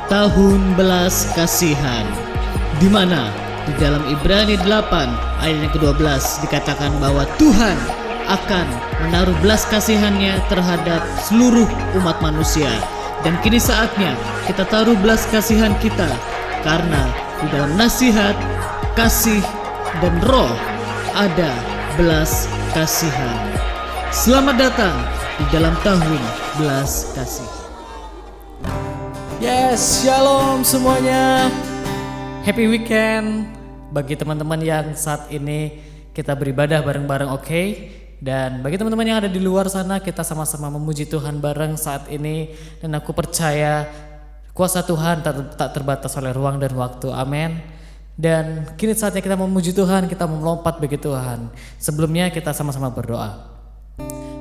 tahun belas kasihan, di mana di dalam Ibrani 8 ayat yang ke-12 dikatakan bahwa Tuhan akan menaruh belas kasihannya terhadap seluruh umat manusia. Dan kini saatnya kita taruh belas kasihan kita, karena di dalam nasihat, kasih, dan roh ada belas kasihan. Selamat datang di dalam tahun belas kasih. Yes, shalom semuanya. Happy weekend bagi teman-teman yang saat ini kita beribadah bareng-bareng, oke? Dan bagi teman-teman yang ada di luar sana, kita sama-sama memuji Tuhan bareng saat ini. Dan aku percaya kuasa Tuhan tak terbatas oleh ruang dan waktu, amin. Dan kini saatnya kita memuji Tuhan, kita melompat bagi Tuhan. Sebelumnya kita sama-sama berdoa.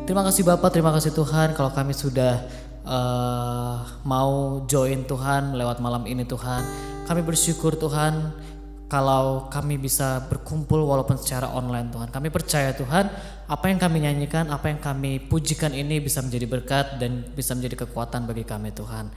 Terima kasih Bapak, terima kasih Tuhan kalau kami sudah mau join Tuhan lewat malam ini Tuhan. Kami bersyukur Tuhan kalau kami bisa berkumpul walaupun secara online Tuhan. Kami percaya Tuhan, apa yang kami nyanyikan, apa yang kami pujikan ini bisa menjadi berkat dan bisa menjadi kekuatan bagi kami Tuhan.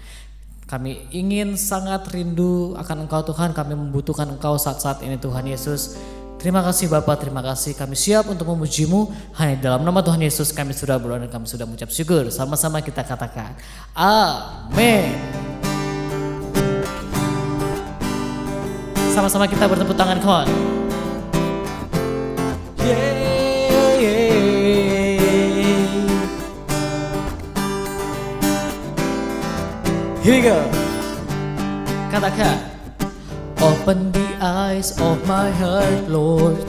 Kami ingin sangat rindu akan Engkau Tuhan, kami membutuhkan Engkau saat-saat ini Tuhan Yesus. Terima kasih Bapak, terima kasih. Kami siap untuk memuji-Mu. Hanya dalam nama Tuhan Yesus kami sudah berdoa dan kami sudah mengucap syukur. Sama-sama kita katakan amin. Sama-sama kita bertepuk tangan, come on. Yeah, yeah. Here we go. Katakan, open the eyes of my heart, Lord.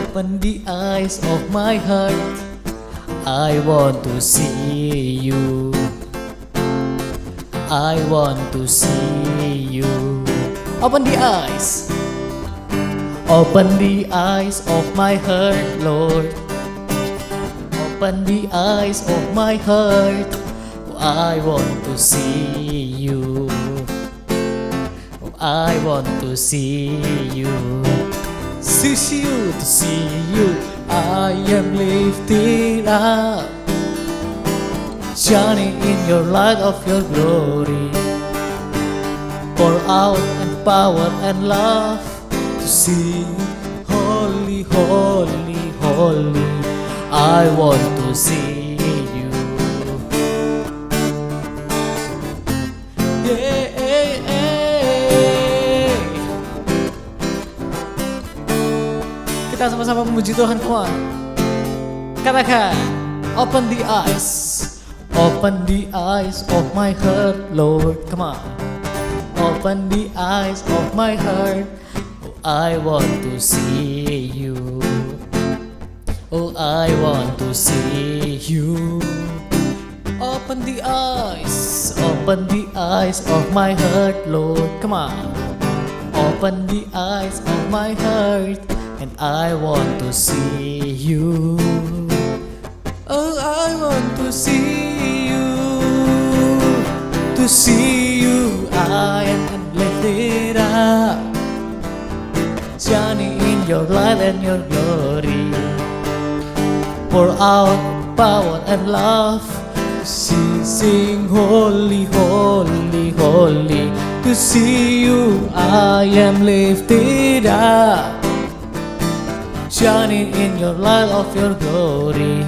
Open the eyes of my heart. I want to see you. I want to see you. Open the eyes. Open the eyes of my heart, Lord. Open the eyes of my heart. I want to see you. I want to see you. See you, to see you. I am lifted up, shining in your light of your glory. Pour out and power and love to see holy, holy, holy. I want to see you. Kita sama-sama memuji Tuhan, come on. Katakan, open the eyes. Open the eyes of my heart, Lord. Come on. Open the eyes of my heart. Oh, I want to see you. Oh, I want to see you. Open the eyes. Open the eyes of my heart, Lord. Come on. Open the eyes of my heart. And I want to see you. Oh, I want to see you. To see you, I am lifted up, shining in your light and your glory. Pour out power and love, sing holy, holy, holy. To see you, I am lifted up, shining in your light of your glory.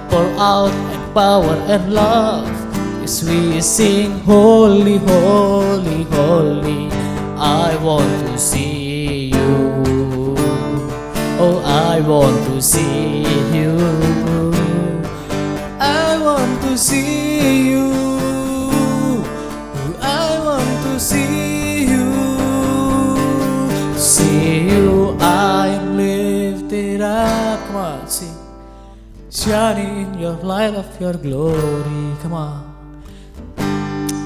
Pour out power and love, as we sing holy, holy, holy. I want to see you. Oh, I want to see you. I want to see you. I want to see you. See you, I am lifted up. Come on, sing. Shining in your light of your glory. Come on.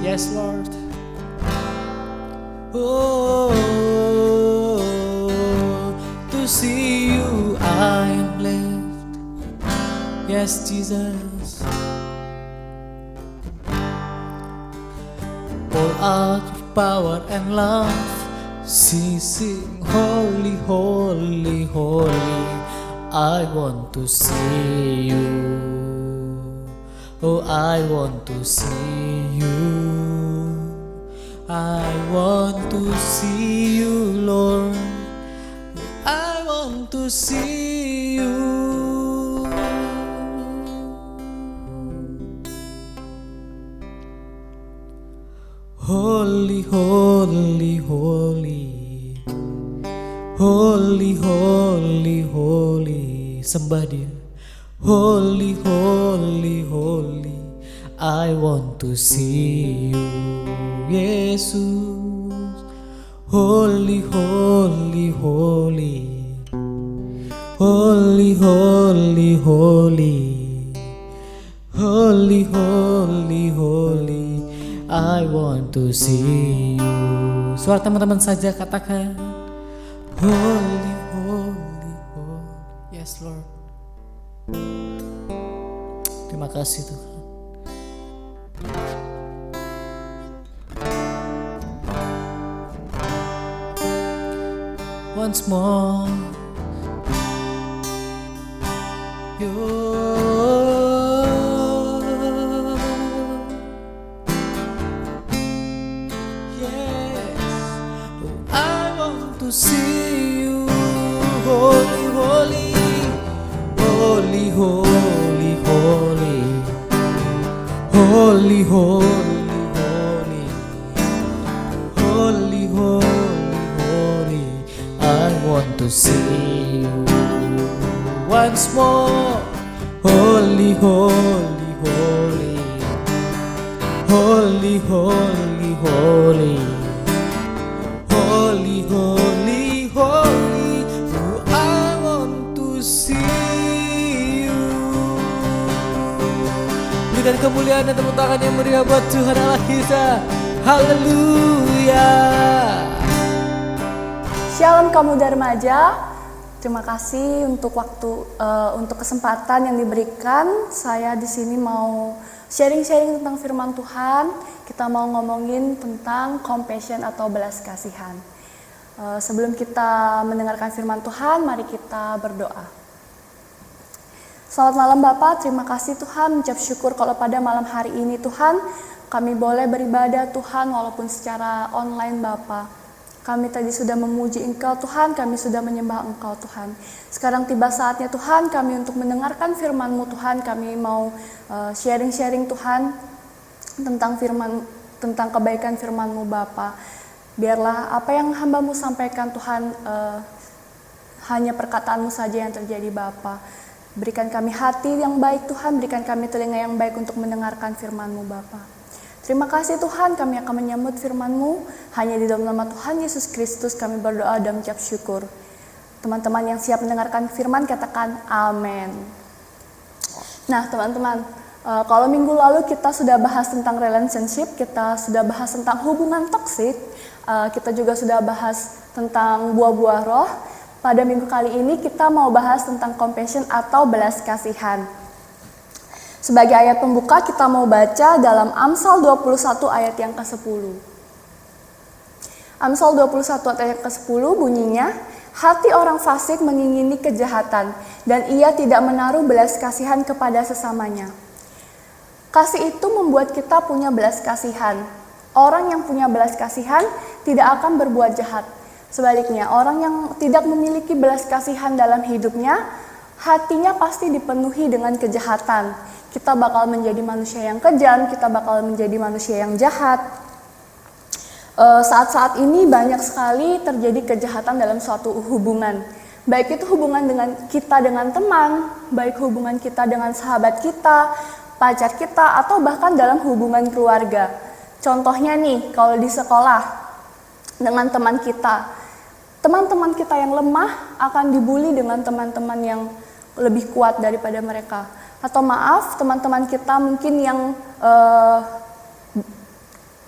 Yes, Lord. Oh, to see you I am lifted. Yes, Jesus. Pour out your power and love. Sing holy, holy, holy. I want to see you. Oh, I want to see you. I want to see you, Lord. I want to see you. Holy, holy, holy. Holy, holy, holy. Sembah dia. Holy, holy, holy. I want to see you, Yesus. Holy, holy, holy. Holy, holy, holy. Holy, holy, holy. I want to see you. Suara teman-teman saja katakan. Holy, holy, holy. Yes, Lord. Terima kasih Tuhan. Once more. To see you, holy, holy, holy, holy, holy, holy, holy, holy, holy, holy, holy. I want to see you once more. Holy, holy, holy, holy, holy, holy. Holy, holy, holy, oh, I want to see you. Berikan kemuliaan dan tepuk tangan yang meriah buat Tuhan Allah kita. Haleluya. Shalom kaum muda remaja. Terima kasih untuk untuk kesempatan yang diberikan. Saya di sini mau sharing-sharing tentang firman Tuhan. Kita mau ngomongin tentang compassion atau belas kasihan. Sebelum kita mendengarkan firman Tuhan, mari kita berdoa. Selamat malam Bapak, terima kasih Tuhan, mengucap syukur kalau pada malam hari ini Tuhan, kami boleh beribadah Tuhan walaupun secara online Bapak. Kami tadi sudah memuji Engkau Tuhan, kami sudah menyembah Engkau Tuhan. Sekarang tiba saatnya Tuhan kami untuk mendengarkan firman-Mu Tuhan. Kami mau sharing-sharing Tuhan tentang tentang kebaikan firman-Mu Bapa. Biarlah apa yang hamba-Mu sampaikan Tuhan hanya perkataan-Mu saja yang terjadi Bapa. Berikan kami hati yang baik Tuhan, berikan kami telinga yang baik untuk mendengarkan firman-Mu Bapa. Terima kasih Tuhan, kami akan menyambut firman-Mu. Hanya di dalam nama Tuhan Yesus Kristus kami berdoa dan mengucap syukur. Teman-teman yang siap mendengarkan firman katakan amin. Nah teman-teman, kalau minggu lalu kita sudah bahas tentang relationship, kita sudah bahas tentang hubungan toksik, kita juga sudah bahas tentang buah-buah roh. Pada minggu kali ini kita mau bahas tentang compassion atau belas kasihan. Sebagai ayat pembuka kita mau baca dalam Amsal 21 ayat yang ke-10. Amsal 21 ayat yang ke-10 bunyinya, hati orang fasik mengingini kejahatan dan ia tidak menaruh belas kasihan kepada sesamanya. Kasih itu membuat kita punya belas kasihan. Orang yang punya belas kasihan tidak akan berbuat jahat. Sebaliknya, orang yang tidak memiliki belas kasihan dalam hidupnya, hatinya pasti dipenuhi dengan kejahatan. Kita bakal menjadi manusia yang kejam, kita bakal menjadi manusia yang jahat. Saat-saat ini banyak sekali terjadi kejahatan dalam suatu hubungan. Baik itu hubungan dengan teman, baik hubungan kita dengan sahabat kita, pacar kita, atau bahkan dalam hubungan keluarga. Contohnya nih, kalau di sekolah dengan teman kita yang lemah akan dibully dengan teman-teman yang lebih kuat daripada mereka. Atau maaf, teman-teman kita mungkin yang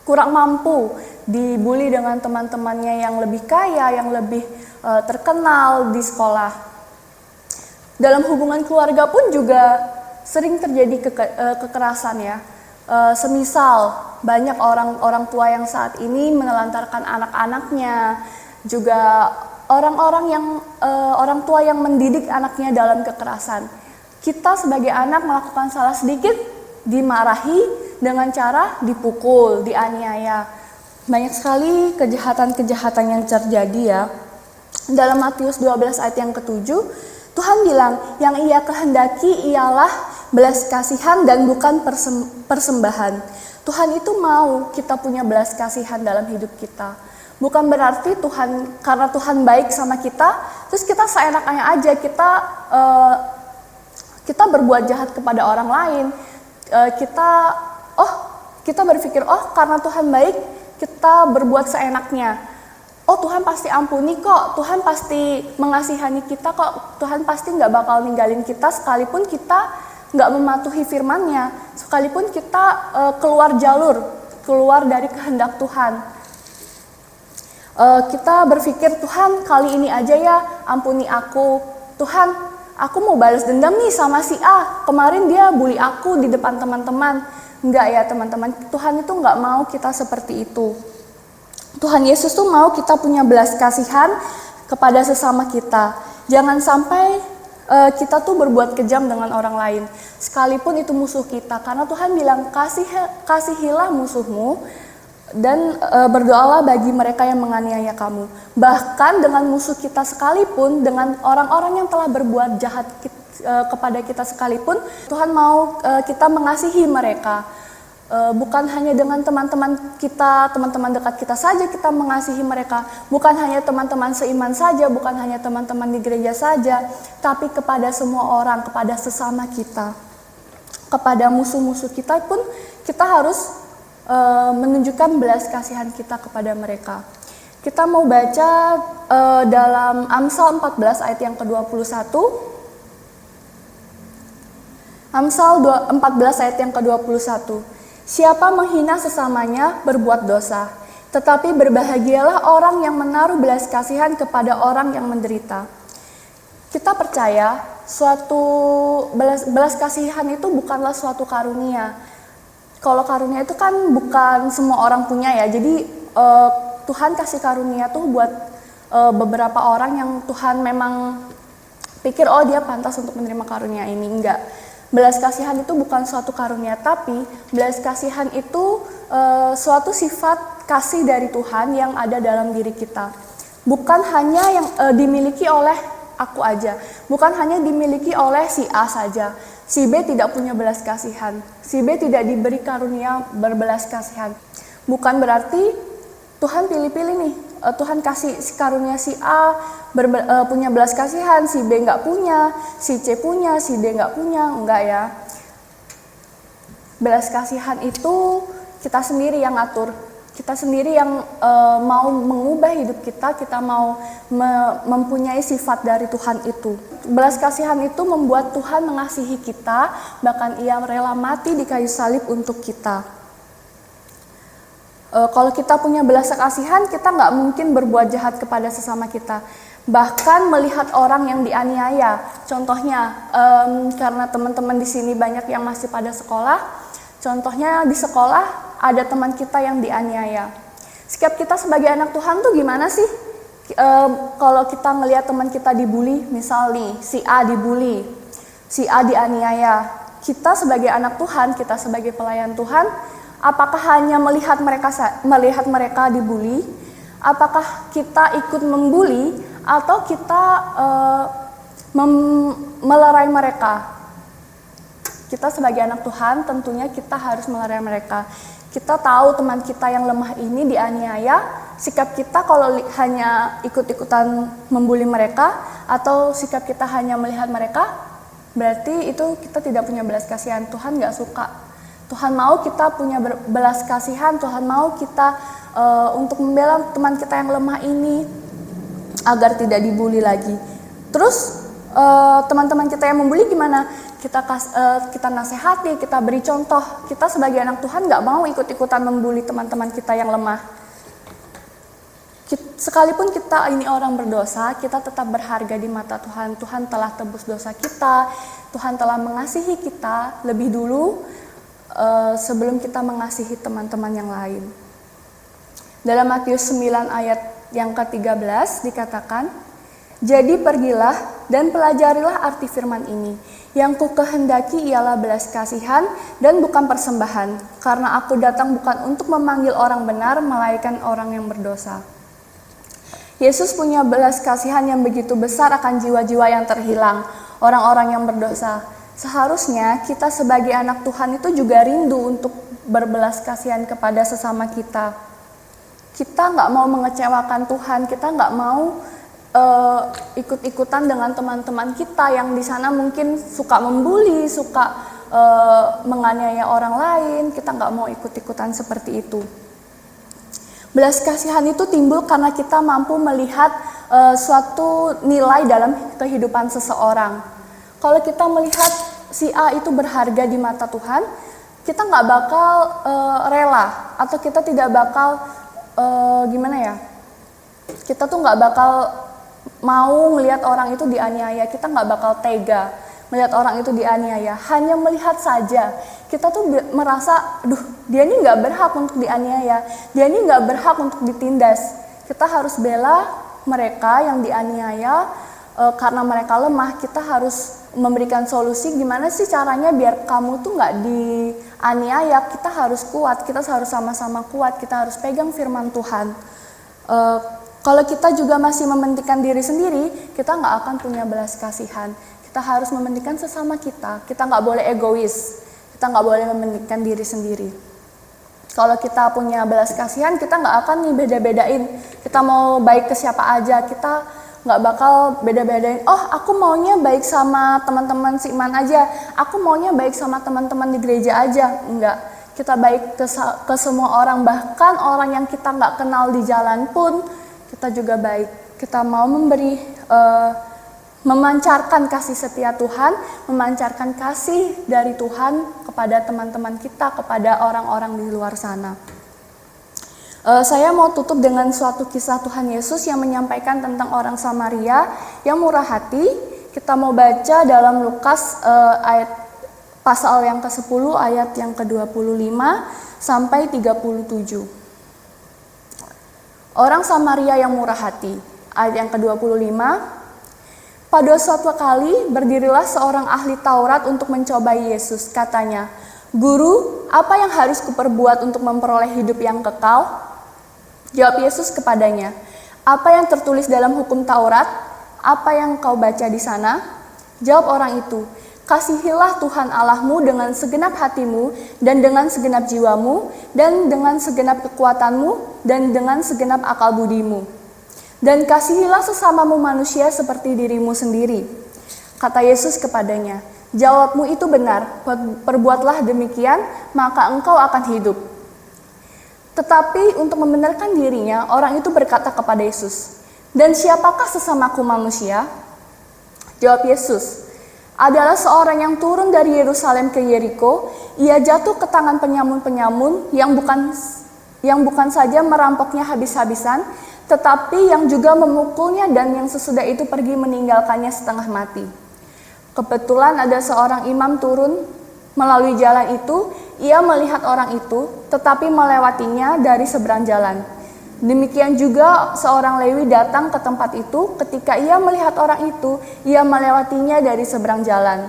kurang mampu dibully dengan teman-temannya yang lebih kaya, yang lebih terkenal di sekolah. Dalam hubungan keluarga pun juga sering terjadi kekerasan ya. Semisal banyak orang tua yang saat ini menelantarkan anak-anaknya, juga orang tua yang mendidik anaknya dalam kekerasan. Kita sebagai anak melakukan salah sedikit, dimarahi dengan cara dipukul, dianiaya. Banyak sekali kejahatan-kejahatan yang terjadi ya. Dalam Matius 12 ayat yang ke-7, Tuhan bilang yang ia kehendaki ialah belas kasihan dan bukan persembahan. Tuhan itu mau kita punya belas kasihan dalam hidup kita. Bukan berarti karena Tuhan baik sama kita, terus kita seenaknya aja kita berbuat jahat kepada orang lain. Kita berpikir karena Tuhan baik kita berbuat seenaknya. Tuhan pasti ampuni kok, Tuhan pasti mengasihani kita kok, Tuhan pasti nggak bakal ninggalin kita sekalipun kita nggak mematuhi firman-Nya, sekalipun kita keluar dari kehendak Tuhan. Kita berpikir Tuhan kali ini aja ya ampuni aku, Tuhan aku mau balas dendam nih sama si A, kemarin dia bully aku di depan teman-teman. Enggak ya teman-teman, Tuhan itu nggak mau kita seperti itu. Tuhan Yesus tuh mau kita punya belas kasihan kepada sesama kita. Jangan sampai kita tuh berbuat kejam dengan orang lain, sekalipun itu musuh kita. Karena Tuhan bilang kasihilah musuhmu dan berdoalah bagi mereka yang menganiaya kamu. Bahkan dengan musuh kita sekalipun, dengan orang-orang yang telah berbuat jahat kepada kita sekalipun, Tuhan mau kita mengasihi mereka. Bukan hanya dengan teman-teman kita, teman-teman dekat kita saja kita mengasihi mereka. Bukan hanya teman-teman seiman saja, bukan hanya teman-teman di gereja saja, tapi kepada semua orang, kepada sesama kita. Kepada musuh-musuh kita pun kita harus menunjukkan belas kasihan kita kepada mereka. Kita mau baca dalam Amsal 14 ayat yang ke-21. Amsal 14 ayat yang ke-21. Siapa menghina sesamanya berbuat dosa, tetapi berbahagialah orang yang menaruh belas kasihan kepada orang yang menderita. Kita percaya suatu belas kasihan itu bukanlah suatu karunia. Kalau karunia itu kan bukan semua orang punya ya. Jadi Tuhan kasih karunia tuh buat beberapa orang yang Tuhan memang pikir dia pantas untuk menerima karunia ini. Enggak. Belas kasihan itu bukan suatu karunia, tapi belas kasihan itu suatu sifat kasih dari Tuhan yang ada dalam diri kita. Bukan hanya yang dimiliki oleh aku aja, bukan hanya dimiliki oleh si A saja. Si B tidak punya belas kasihan, si B tidak diberi karunia berbelas kasihan. Bukan berarti Tuhan pilih-pilih nih, Tuhan kasih karunia si A punya belas kasihan, si B nggak punya, si C punya, si D nggak punya, enggak ya. Belas kasihan itu kita sendiri yang ngatur, kita sendiri yang mau mengubah hidup kita mau mempunyai sifat dari Tuhan itu. Belas kasihan itu membuat Tuhan mengasihi kita, bahkan Ia rela mati di kayu salib untuk kita. Kalau kita punya belas kasihan, kita nggak mungkin berbuat jahat kepada sesama kita. Bahkan melihat orang yang dianiaya. Contohnya, karena teman-teman di sini banyak yang masih pada sekolah. Contohnya di sekolah ada teman kita yang dianiaya. Sikap kita sebagai anak Tuhan tuh gimana sih? Kalau kita ngelihat teman kita dibully, misal nih si A dibully, si A dianiaya. Kita sebagai anak Tuhan, kita sebagai pelayan Tuhan, apakah hanya melihat mereka dibully? Apakah kita ikut membuli atau kita melerai mereka? Kita sebagai anak Tuhan tentunya kita harus melerai mereka. Kita tahu teman kita yang lemah ini dianiaya, sikap kita kalau hanya ikut-ikutan membuli mereka atau sikap kita hanya melihat mereka, berarti itu kita tidak punya belas kasihan. Tuhan gak suka. Tuhan mau kita punya belas kasihan, Tuhan mau kita untuk membela teman kita yang lemah ini agar tidak dibully lagi. Terus teman-teman kita yang membuli gimana? Kita nasihati, kita beri contoh. Kita sebagai anak Tuhan gak mau ikut-ikutan membuli teman-teman kita yang lemah. Sekalipun kita ini orang berdosa, kita tetap berharga di mata Tuhan. Tuhan telah tebus dosa kita, Tuhan telah mengasihi kita lebih dulu sebelum kita mengasihi teman-teman yang lain. Dalam Matius 9 ayat yang ke-13 dikatakan, "Jadi pergilah dan pelajarilah arti firman ini. Yang ku kehendaki ialah belas kasihan dan bukan persembahan, karena aku datang bukan untuk memanggil orang benar, melainkan orang yang berdosa. Yesus punya belas kasihan yang begitu besar akan jiwa-jiwa yang terhilang, orang-orang yang berdosa. Seharusnya kita sebagai anak Tuhan itu juga rindu untuk berbelas kasihan kepada sesama kita. Kita nggak mau mengecewakan Tuhan, kita nggak mau ikut-ikutan dengan teman-teman kita yang di sana mungkin suka membuli, suka menganiaya orang lain. Kita nggak mau ikut-ikutan seperti itu. Belas kasihan itu timbul karena kita mampu melihat suatu nilai dalam kehidupan seseorang. Kalau kita melihat si A itu berharga di mata Tuhan, kita nggak bakal rela, atau kita tidak bakal kita tuh nggak bakal mau melihat orang itu dianiaya, kita nggak bakal tega melihat orang itu dianiaya. Hanya melihat saja, kita tuh merasa, dia ini nggak berhak untuk dianiaya, dia ini nggak berhak untuk ditindas. Kita harus bela mereka yang dianiaya karena mereka lemah. Kita harus memberikan solusi gimana sih caranya biar kamu tuh nggak dianiaya. Kita harus kuat, kita harus sama-sama kuat, kita harus pegang firman Tuhan. Kalau kita juga masih mementingkan diri sendiri, kita nggak akan punya belas kasihan. Kita harus mementingkan sesama kita nggak boleh egois, kita nggak boleh mementingkan diri sendiri. Kalau kita punya belas kasihan, kita nggak akan nih beda-bedain, kita mau baik ke siapa aja, kita nggak bakal beda-bedain, aku maunya baik sama teman-teman seiman aja, aku maunya baik sama teman-teman di gereja aja. Enggak, kita baik ke semua orang, bahkan orang yang kita nggak kenal di jalan pun kita juga baik. Kita mau memberi, memancarkan kasih setia Tuhan, memancarkan kasih dari Tuhan kepada teman-teman kita, kepada orang-orang di luar sana. Saya mau tutup dengan suatu kisah Tuhan Yesus yang menyampaikan tentang orang Samaria yang murah hati. Kita mau baca dalam Lukas ayat pasal yang ke-10 ayat yang ke-25 sampai 37. Orang Samaria yang murah hati, ayat yang ke-25. Pada suatu kali berdirilah seorang ahli Taurat untuk mencobai Yesus. Katanya, "Guru, apa yang harus kuperbuat untuk memperoleh hidup yang kekal?" Jawab Yesus kepadanya, "Apa yang tertulis dalam hukum Taurat? Apa yang kau baca di sana?" Jawab orang itu, "Kasihilah Tuhan Allahmu dengan segenap hatimu, dan dengan segenap jiwamu, dan dengan segenap kekuatanmu, dan dengan segenap akal budimu. Dan kasihilah sesamamu manusia seperti dirimu sendiri." Kata Yesus kepadanya, "Jawabmu itu benar, perbuatlah demikian, maka engkau akan hidup." Tetapi untuk membenarkan dirinya, orang itu berkata kepada Yesus, "Dan siapakah sesamaku manusia?" Jawab Yesus, "Adalah seorang yang turun dari Yerusalem ke Yeriko. Ia jatuh ke tangan penyamun-penyamun yang bukan saja merampoknya habis-habisan, tetapi yang juga memukulnya, dan yang sesudah itu pergi meninggalkannya setengah mati. Kebetulan ada seorang imam turun melalui jalan itu. Ia melihat orang itu, tetapi melewatinya dari seberang jalan. Demikian juga seorang Lewi datang ke tempat itu. Ketika ia melihat orang itu, ia melewatinya dari seberang jalan.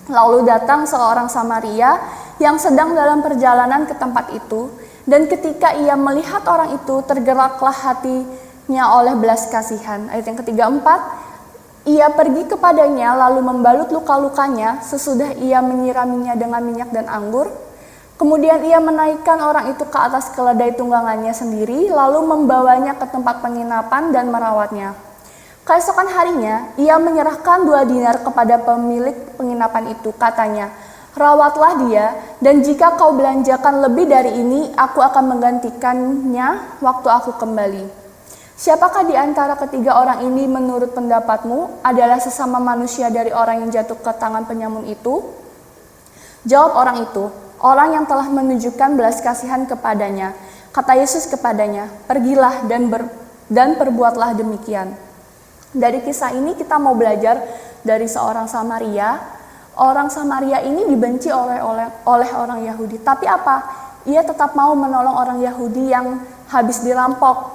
Lalu datang seorang Samaria yang sedang dalam perjalanan ke tempat itu, dan ketika ia melihat orang itu, tergeraklah hatinya oleh belas kasihan." Ayat yang ke-34, "Ia pergi kepadanya lalu membalut luka-lukanya, sesudah ia menyiraminya dengan minyak dan anggur. Kemudian ia menaikkan orang itu ke atas keledai tunggangannya sendiri, lalu membawanya ke tempat penginapan dan merawatnya. Keesokan harinya, ia menyerahkan 2 dinar kepada pemilik penginapan itu. Katanya, 'Rawatlah dia, dan jika kau belanjakan lebih dari ini, aku akan menggantikannya waktu aku kembali.' Siapakah di antara ketiga orang ini menurut pendapatmu adalah sesama manusia dari orang yang jatuh ke tangan penyamun itu?" Jawab orang itu, "Orang yang telah menunjukkan belas kasihan kepadanya." Kata Yesus kepadanya, "Pergilah dan perbuatlah demikian." Dari kisah ini kita mau belajar dari seorang Samaria. Orang Samaria ini dibenci oleh orang Yahudi. Tapi apa? Ia tetap mau menolong orang Yahudi yang habis dirampok,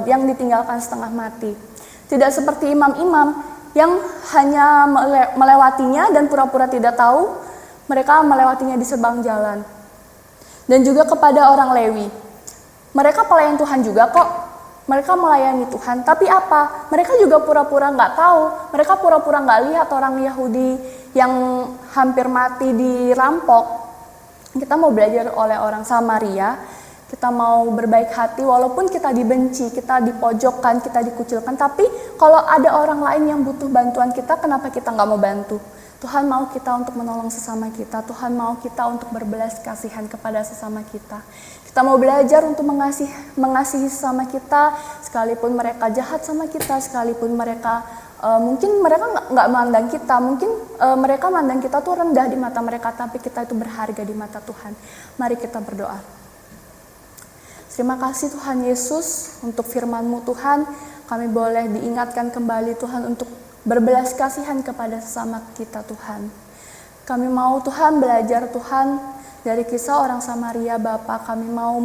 yang ditinggalkan setengah mati. Tidak seperti imam-imam yang hanya melewatinya dan pura-pura tidak tahu, mereka melewatinya di seberang jalan. Dan juga kepada orang Lewi, mereka pelayan Tuhan juga kok, mereka melayani Tuhan, tapi apa? Mereka juga pura-pura nggak tahu, mereka pura-pura nggak lihat orang Yahudi yang hampir mati dirampok. Kita mau belajar oleh orang Samaria, kita mau berbaik hati walaupun kita dibenci, kita dipojokkan, kita dikucilkan. Tapi kalau ada orang lain yang butuh bantuan kita, kenapa kita nggak mau bantu? Tuhan mau kita untuk menolong sesama kita. Tuhan mau kita untuk berbelas kasihan kepada sesama kita. Kita mau belajar untuk mengasihi sesama kita, sekalipun mereka jahat sama kita, sekalipun mereka mungkin mereka nggak mandang kita, mungkin mereka mandang kita tuh rendah di mata mereka, tapi kita itu berharga di mata Tuhan. Mari kita berdoa. Terima kasih Tuhan Yesus untuk firman-Mu Tuhan. Kami boleh diingatkan kembali Tuhan untuk berbelas kasihan kepada sesama kita Tuhan. Kami mau Tuhan belajar Tuhan dari kisah orang Samaria Bapa. Kami mau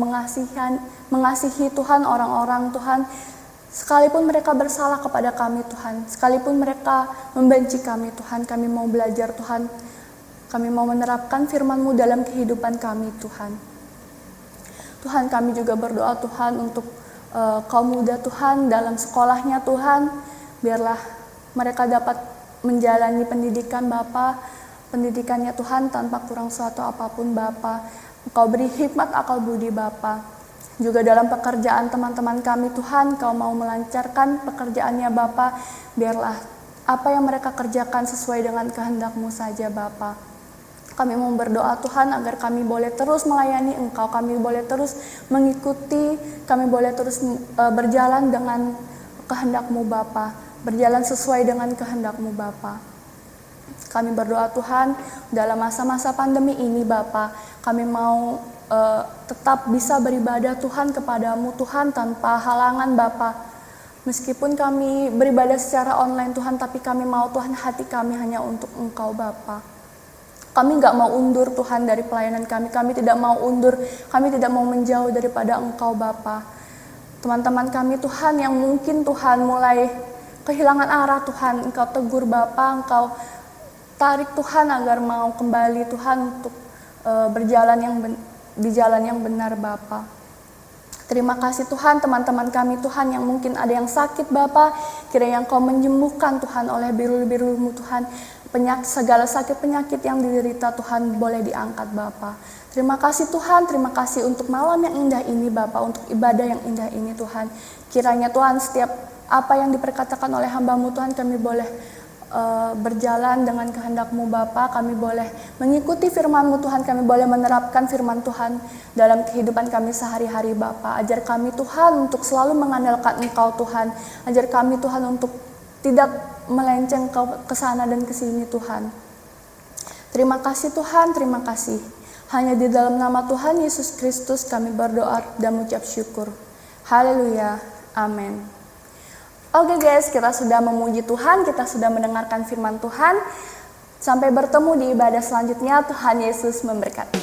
mengasihi Tuhan orang-orang Tuhan. Sekalipun mereka bersalah kepada kami Tuhan. Sekalipun mereka membenci kami Tuhan. Kami mau belajar Tuhan. Kami mau menerapkan firman-Mu dalam kehidupan kami Tuhan. Tuhan, kami juga berdoa Tuhan untuk kaum muda Tuhan dalam sekolahnya Tuhan. Biarlah mereka dapat menjalani pendidikan Bapa, pendidikannya Tuhan tanpa kurang suatu apapun Bapa. Engkau beri hikmat akal budi Bapa. Juga dalam pekerjaan teman-teman kami Tuhan, Kau mau melancarkan pekerjaannya Bapa. Biarlah apa yang mereka kerjakan sesuai dengan kehendak-Mu saja Bapa. Kami mau berdoa Tuhan agar kami boleh terus melayani Engkau, kami boleh terus mengikuti, kami boleh terus berjalan dengan kehendak-Mu Bapa, berjalan sesuai dengan kehendak-Mu Bapa. Kami berdoa Tuhan dalam masa-masa pandemi ini Bapa, kami mau tetap bisa beribadah Tuhan kepadamu Tuhan tanpa halangan Bapa. Meskipun kami beribadah secara online Tuhan, tapi kami mau Tuhan hati kami hanya untuk Engkau Bapa. Kami gak mau undur Tuhan dari pelayanan kami tidak mau undur, kami tidak mau menjauh daripada Engkau Bapa. Teman-teman kami Tuhan yang mungkin Tuhan mulai kehilangan arah Tuhan, Engkau tegur Bapa, Engkau tarik Tuhan agar mau kembali Tuhan untuk berjalan di jalan yang benar Bapa. Terima kasih Tuhan teman-teman kami Tuhan yang mungkin ada yang sakit Bapa, kiranya Engkau menyembuhkan Tuhan oleh birul-birul-Mu Tuhan. Segala sakit penyakit yang diderita Tuhan boleh diangkat Bapa. Terima kasih Tuhan, terima kasih untuk malam yang indah ini Bapa, untuk ibadah yang indah ini Tuhan. Kiranya Tuhan setiap apa yang diperkatakan oleh hamba-Mu Tuhan kami boleh berjalan dengan kehendak-Mu Bapa, kami boleh mengikuti firman-Mu Tuhan, kami boleh menerapkan firman Tuhan dalam kehidupan kami sehari-hari Bapa. Ajar kami Tuhan untuk selalu mengandalkan Engkau Tuhan, ajar kami Tuhan untuk tidak melenceng ke sana dan ke sini Tuhan. Terima kasih Tuhan, terima kasih. Hanya di dalam nama Tuhan Yesus Kristus kami berdoa dan mengucap syukur. Haleluya, amin. Oke guys, kita sudah memuji Tuhan, kita sudah mendengarkan firman Tuhan. Sampai bertemu di ibadah selanjutnya, Tuhan Yesus memberkati.